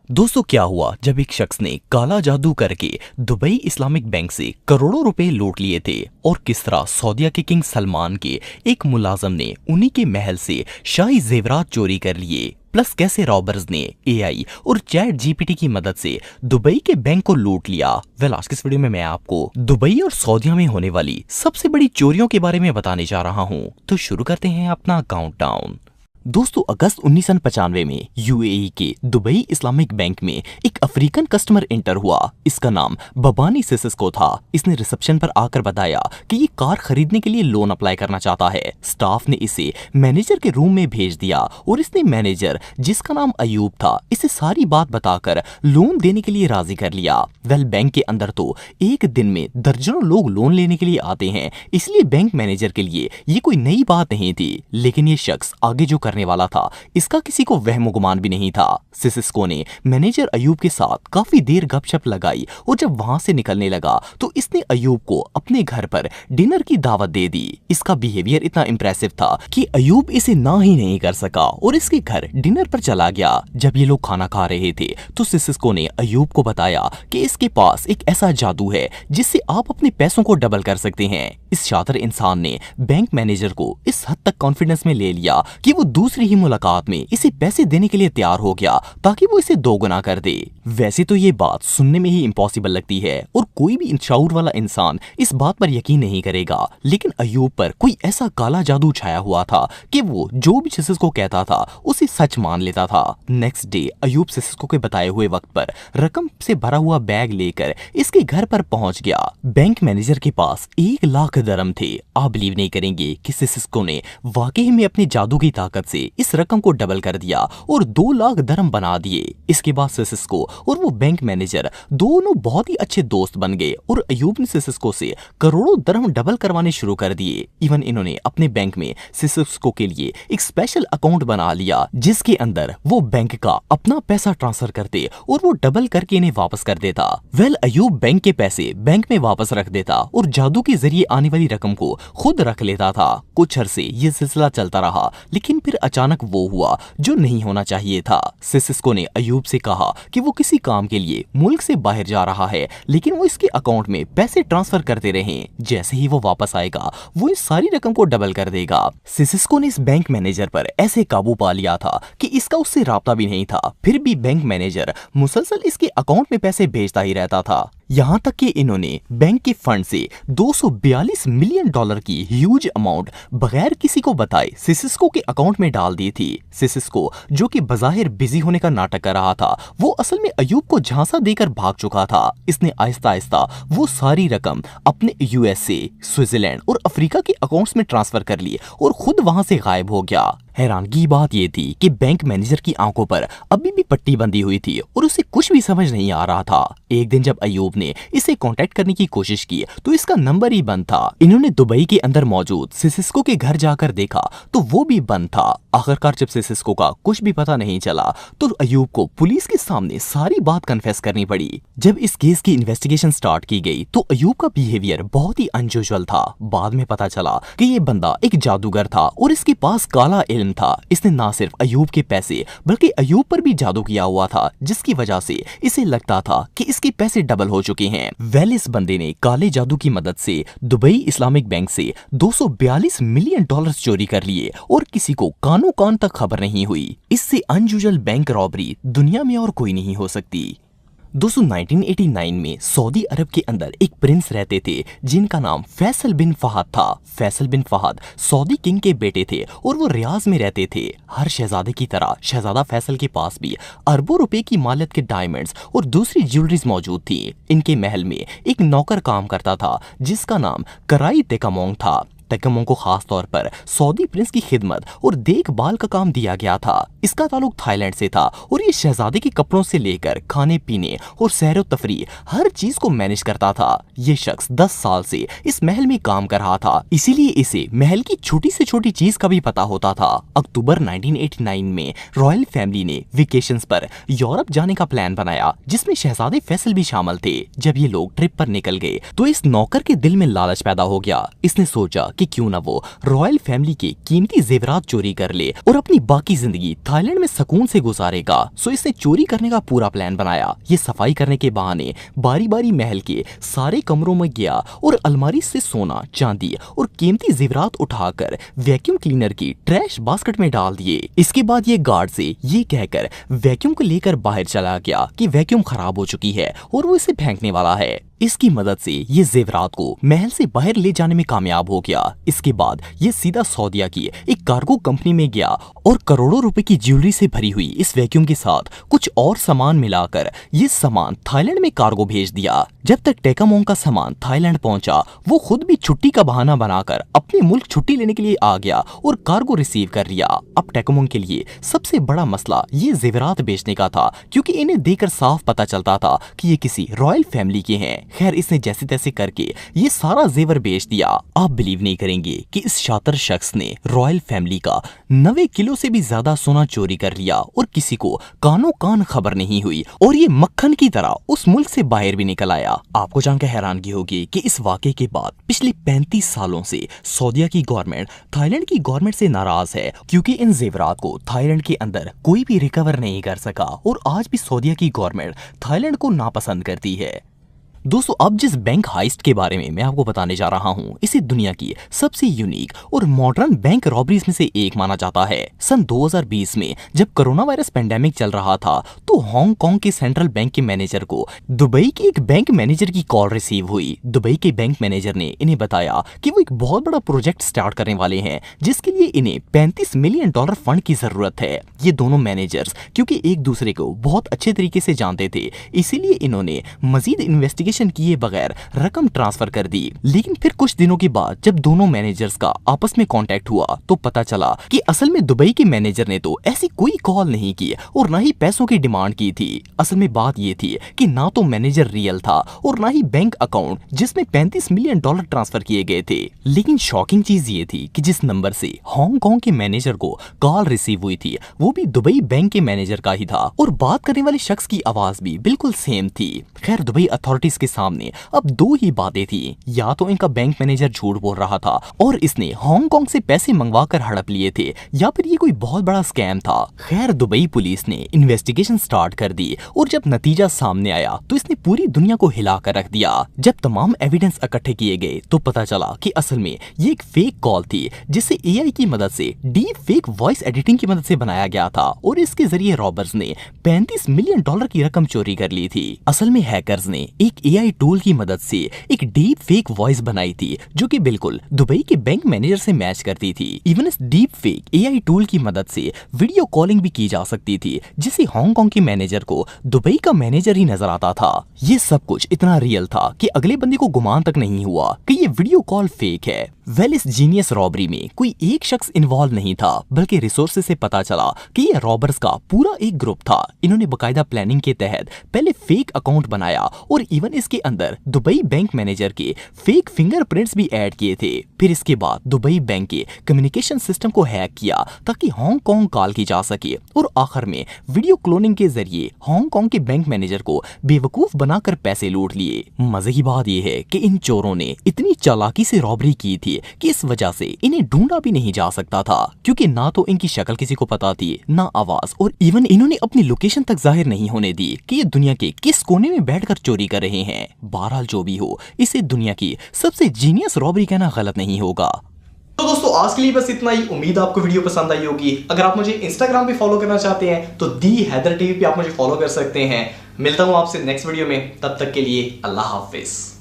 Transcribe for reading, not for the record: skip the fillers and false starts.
दोस्तों, क्या हुआ जब एक शख्स ने काला जादू करके दुबई इस्लामिक बैंक से करोड़ों रुपए लूट लिए थे और किस तरह सऊदीया के किंग सलमान के एक मुलाजम ने उन्हीं के महल से शाही जेवरात चोरी कर लिए, प्लस कैसे रॉबर्स ने एआई और चैट जीपीटी की मदद से दुबई के बैंक को लूट लिया। आज की इस वीडियो में मैं आपको दुबई और सऊदीया में होने वाली सबसे बड़ी चोरियों के बारे में बताने जा रहा हूं। तो शुरू करते हैं अपना काउंटडाउन। दोस्तों, अगस्त 1995 में यूएई के दुबई इस्लामिक बैंक में एक अफ्रीकन कस्टमर एंटर हुआ। इसका नाम बबानी सिसिस्को था। इसने रिसेप्शन पर आकर बताया कि ये कार खरीदने के लिए लोन अप्लाई करना चाहता है। स्टाफ ने इसे मैनेजर के रूम में भेज दिया और इसने मैनेजर, जिसका नाम अयूब था, इसे सारी बात बताकर लोन देने के लिए राजी कर लिया। बैंक के अंदर तो एक दिन में दर्जनों लोग लोन लेने के लिए आते हैं, इसलिए बैंक मैनेजर के लिए ये कोई नई बात नहीं थी। लेकिन ये शख्स आगे जो करने वाला था, इसका किसी को वहम गुमान भी नहीं था। सिसिस्को ने मैनेजर अयूब के साथ काफी देर गपशप लगाई और जब वहां से निकलने लगा तो इसने अयूब को अपने घर पर डिनर की दावत दे दी। इसका बिहेवियर इतना इंप्रेसिव था कि अयूब इसे ना ही नहीं कर सका और इसके घर डिनर पर चला गया। जब ये लोग खाना खा रहे थे तो सिसिस्को ने अयूब को बताया कि इसके पास एक ऐसा जादू है जिससे आप अपने पैसों को डबल कर सकते हैं। इस शातिर इंसान ने बैंक मैनेजर को इस हद तक कॉन्फिडेंस में ले लिया कि वो दूसरी ही मुलाकात में इसे पैसे देने के लिए तैयार हो गया ताकि वो इसे दोगुना कर दे। वैसे तो ये बात सुनने में ही इम्पॉसिबल लगती है और कोई भी इंशाउर वाला इंसान इस बात पर यकीन नहीं करेगा, लेकिन अयूब पर कोई ऐसा काला जादू छाया हुआ था कि वो जो भी सिसिस्को कहता था उसे सच मान लेता था। नेक्स्ट डे अयूब सिसिस्को के बताए हुए वक्त पर रकम से भरा हुआ बैग लेकर इसके घर पर पहुंच गया। बैंक मैनेजर के पास 1 लाख दरम थे। आप बिलीव नहीं करेंगे कि सिसिस्को ने वाकई में अपनी जादू की ताकत से इस रकम को डबल कर दिया और 2 लाख दरम बना दिए। इसके बाद सिसिस्को और वो बैंक मैनेजर दोनों बहुत ही अच्छे दोस्त बन गए और अयूब ने सिसिस्को से करोड़ों दरम डबल करवाने शुरू कर दिए। इवन इन्होंने अपने बैंक में सिसिस्को के लिए एक स्पेशल अकाउंट बना लिया जिसके अंदर वो बैंक का अपना पैसा ट्रांसफर करते और वो डबल करके इन्हें वापस कर देता। अयूब बैंक के पैसे बैंक में वापस रख देता और जादू के जरिए आने वाली रकम को खुद रख लेता था। कुछ अरसे ये सिलसिला चलता रहा, लेकिन फिर अचानक वो हुआ जो नहीं होना चाहिए था। सिसिस्को ने अयूब से कहा कि वो किसी काम के लिए मुल्क से बाहर जा रहा है, लेकिन वो इसके अकाउंट में पैसे ट्रांसफर करते रहें। जैसे ही वो वापस आएगा वो इस सारी रकम को डबल कर देगा। सिसिस्को ने इस बैंक मैनेजर पर ऐसे काबू पा लिया था कि इसका उससे राब्ता भी नहीं था, फिर भी बैंक मैनेजर मुसलसल इसके अकाउंट में पैसे भेजता ही रहता था। यहाँ तक कि इन्होंने बैंक के फंड से 242 मिलियन डॉलर की ह्यूज अमाउंट बगैर किसी को बताए सिसिस्को के अकाउंट में डाल दी थी। सिसिस्को, जो कि बज़ाहिर बिजी होने का नाटक कर रहा था, वो असल में अयूब को झांसा देकर भाग चुका था। इसने आहिस्ता आहिस्ता वो सारी रकम अपने यूएसए, स्विट्जरलैंड और अफ्रीका के अकाउंट्स में ट्रांसफर कर ली और खुद वहां से गायब हो गया। हैरानगी की बात यह थी कि बैंक मैनेजर की आंखों पर अभी भी पट्टी बंधी हुई थी और उसे कुछ भी समझ नहीं आ रहा था। एक दिन जब अयूब ने इसे कांटेक्ट करने की कोशिश की तो इसका नंबर ही बंद था। इन्होंने दुबई के अंदर मौजूद सिसिस्को के घर जाकर देखा तो वो भी बंद था। आखिरकार जब सिसिस्को का कुछ भी पता नहीं चला तो अयूब को पुलिस के सामने सारी बात कन्फेस करनी पड़ी। जब इस केस की इन्वेस्टिगेशन स्टार्ट की गई तो अयूब का बिहेवियर बहुत ही अनयूजुअल था। बाद में पता चला कि ये बंदा एक जादूगर था और इसके पास काला इल्म था। इसने ना सिर्फ अयूब के पैसे बल्कि अयूब पर भी जादू किया हुआ था, जिसकी वजह से इसे लगता था कि इसके पैसे डबल हो चुके हैं। इस बंदे ने काले जादू की मदद से दुबई इस्लामिक बैंक से 242 मिलियन डॉलर चोरी कर लिए और किसी को कानो कान तक खबर नहीं हुई। इससे अनयूजुअल बैंक रॉबरी दुनिया में और कोई नहीं हो सकती। दोस्तों, 1989 में सऊदी अरब के अंदर एक प्रिंस रहते थे जिनका नाम फैसल बिन फहद था। फैसल बिन फहद सऊदी किंग के बेटे थे और वो रियाज में रहते थे। हर शहजादे की तरह शहजादा फैसल के पास भी अरबों रुपए की मालियत के डायमंड्स और दूसरी ज्वेलरीज मौजूद थी। इनके महल में एक नौकर काम करता था जिसका नाम कराई तेकामोंग था। तकमों को खास तौर पर सऊदी प्रिंस की खिदमत और देखभाल का काम दिया गया था। इसका ताल्लुक थाईलैंड से था और ये शहजादे के कपड़ों से लेकर खाने पीने और सैर व तफरीह हर चीज को मैनेज करता था। ये शख्स 10 साल से इस महल में काम कर रहा था, इसीलिए इसे महल की छोटी से छोटी चीज का भी पता होता था। अक्टूबर 1989 में रॉयल फैमिली ने वेकेशंस पर यूरोप जाने का प्लान बनाया जिसमें शहजादे फैसल भी शामिल थे। जब ये लोग ट्रिप पर निकल गए तो इस नौकर के दिल में लालच पैदा हो गया। इसने सोचा कि क्यों ना वो रॉयल फैमिली के कीमती जेवरात चोरी कर ले और अपनी बाकी जिंदगी थाईलैंड में सुकून से गुजारेगा। सो इसने चोरी करने का पूरा प्लान बनाया। ये सफाई करने के बहाने बारी बारी महल के सारे कमरों में गया और अलमारी से सोना, चांदी और कीमती जेवरात उठाकर वैक्यूम क्लीनर की ट्रैश बास्केट में डाल दिए। इसके बाद ये गार्ड से ये कहकर वैक्यूम को लेकर बाहर चला गया कि वैक्यूम खराब हो चुकी है और वो इसे फेंकने वाला है। इसकी मदद से ये जेवरात को महल से बाहर ले जाने में कामयाब हो गया। इसके बाद ये सीधा सऊदीया की एक कार्गो कंपनी में गया और करोड़ों रुपए की ज्वेलरी से भरी हुई इस वैक्यूम के साथ कुछ और सामान मिलाकर ये सामान थाईलैंड में कार्गो भेज दिया। जब तक टेकामोंग का सामान थाईलैंड पहुंचा, वो खुद भी छुट्टी का बहाना बनाकर अपने मुल्क छुट्टी लेने के लिए आ गया और कार्गो रिसीव कर लिया। अब टेकामोंग के लिए सबसे बड़ा मसला ये जेवरात बेचने का था, क्योंकि इन्हें देखकर साफ पता चलता था कि ये किसी रॉयल फैमिली के हैं। खैर, इसने जैसे तैसे करके ये सारा जेवर बेच दिया। आप बिलीव नहीं करेंगे कि इस शातिर शख्स ने रॉयल फैमिली का 90 किलो से भी ज्यादा सोना चोरी कर लिया और किसी को कानो कान खबर नहीं हुई और ये मक्खन की तरह उस मुल्क से बाहर भी निकल आया। आपको जानकर हैरानगी होगी कि इस वाकये के बाद पिछले 35 सालों से सऊदीया की गवर्नमेंट थाईलैंड की गवर्नमेंट से नाराज है, क्योंकि इन जेवरात को थाईलैंड के अंदर कोई भी रिकवर नहीं कर सका और आज भी सऊदीया की गवर्नमेंट थाईलैंड को नापसंद करती है। दोस्तों, अब जिस बैंक हाइस्ट के बारे में मैं आपको बताने जा रहा हूं, इसे दुनिया की सबसे यूनिक और मॉडर्न बैंक रॉबरीज में से एक माना जाता है। सन 2020 में जब कोरोना वायरस पेंडेमिक चल रहा था, तो हांगकांग के सेंट्रल बैंक के मैनेजर को दुबई के एक बैंक मैनेजर की कॉल रिसीव हुई। दुबई के बैंक मैनेजर ने इन्हें बताया कि वो एक बहुत बड़ा प्रोजेक्ट स्टार्ट करने वाले हैं, जिसके लिए इन्हें $35 मिलियन फंड की जरूरत है। ये दोनों मैनेजर्स क्योंकि एक दूसरे को बहुत अच्छे तरीके से जानते थे, इसीलिए इन्होंने मजीद इन्वेस्टिगेशन किए बगैर रकम ट्रांसफर कर दी। लेकिन फिर कुछ दिनों के बाद जब दोनों मैनेजर्स का आपस में कांटेक्ट हुआ, तो पता चला कि असल में दुबई के मैनेजर ने तो ऐसी कोई कॉल नहीं की और ना ही पैसों की डिमांड की थी। असल में बात ये थी कि ना तो मैनेजर रियल था और ना ही बैंक अकाउंट जिसमें $35 मिलियन ट्रांसफर किए गए थे। लेकिन शॉकिंग चीज ये थी कि जिस नंबर से हांगकांग के मैनेजर को कॉल रिसीव हुई थी, वो भी दुबई बैंक के मैनेजर का ही था और बात करने वाले शख्स की आवाज भी बिल्कुल सेम थी। खैर, दुबई अथॉरिटीज के सामने अब दो ही बातें थी, या तो इनका बैंक मैनेजर झूठ बोल रहा था और इसने हांगकांग से पैसे मंगवाकर हड़प लिए थे, या फिर ये कोई बहुत बड़ा स्कैम था। खैर, दुबई पुलिस ने इन्वेस्टिगेशन स्टार्ट कर दी और जब नतीजा सामने आया तो इसने पूरी दुनिया को हिला कर रख दिया। जब तमाम एविडेंस इकट्ठे किए गए तो पता चला कि असल में ये एक फेक कॉल थी, जिसे एआई की मदद से डीप फेक वॉइस एडिटिंग की मदद से बनाया गया था और इसके जरिए रॉबर्स ने $35 मिलियन की रकम चोरी कर ली थी। असल में हैकर्स ने एक एआई टूल की मदद से एक डीप फेक वॉइस बनाई थी, जो कि बिल्कुल दुबई के बैंक मैनेजर से मैच करती थी। इवन इस डीप फेक एआई टूल की मदद से वीडियो कॉलिंग भी की जा सकती थी, जिससे हांगकांग के मैनेजर को दुबई का मैनेजर ही नजर आता था। ये सब कुछ इतना रियल था कि अगले बंदे को गुमान तक नहीं हुआ कि ये वीडियो कॉल फेक है। वेल, इस जीनियस रॉबरी में कोई एक शख्स इन्वॉल्व नहीं था, बल्कि रिसोर्सेज से पता चला कि ये रॉबर्स का पूरा एक ग्रुप था। इन्होंने बकायदा प्लानिंग के तहत पहले फेक अकाउंट बनाया और इवन इसके अंदर दुबई बैंक मैनेजर के फेक फिंगरप्रिंट्स भी ऐड किए थे। फिर इसके बाद दुबई बैंक के कम्युनिकेशन सिस्टम को हैक किया ताकि हांगकांग कॉल की जा सके और आखिर में वीडियो क्लोनिंग के जरिए हांगकांग के बैंक मैनेजर को बेवकूफ बनाकर पैसे लूट लिए। मजे की बात यह है कि इन चोरों ने इतनी चालाकी से रॉबरी की थी कि इस वजह से इन्हें ढूंढा भी नहीं जा सकता था, क्योंकि ना तो इनकी शक्ल किसी को पता थी, ना आवाज, और इवन इन्होंने अपनी लोकेशन तक जाहिर नहीं होने दी कि ये दुनिया के किस कोने में बैठकर चोरी कर रहे हैं। बहरहाल जो भी हो, इसे दुनिया की सबसे जीनियस रॉबरी कहना गलत नहीं होगा। तो दोस्तों, आज के लिए बस इतना ही। उम्मीद आपको वीडियो पसंद आई होगी। अगर आप मुझे इंस्टाग्राम पे फॉलो करना चाहते हैं तो दी हैदर टीवी पे आप मुझे फॉलो कर सकते हैं। मिलता हूं आपसे नेक्स्ट वीडियो में, तब तक के लिए अल्लाह हाफिज।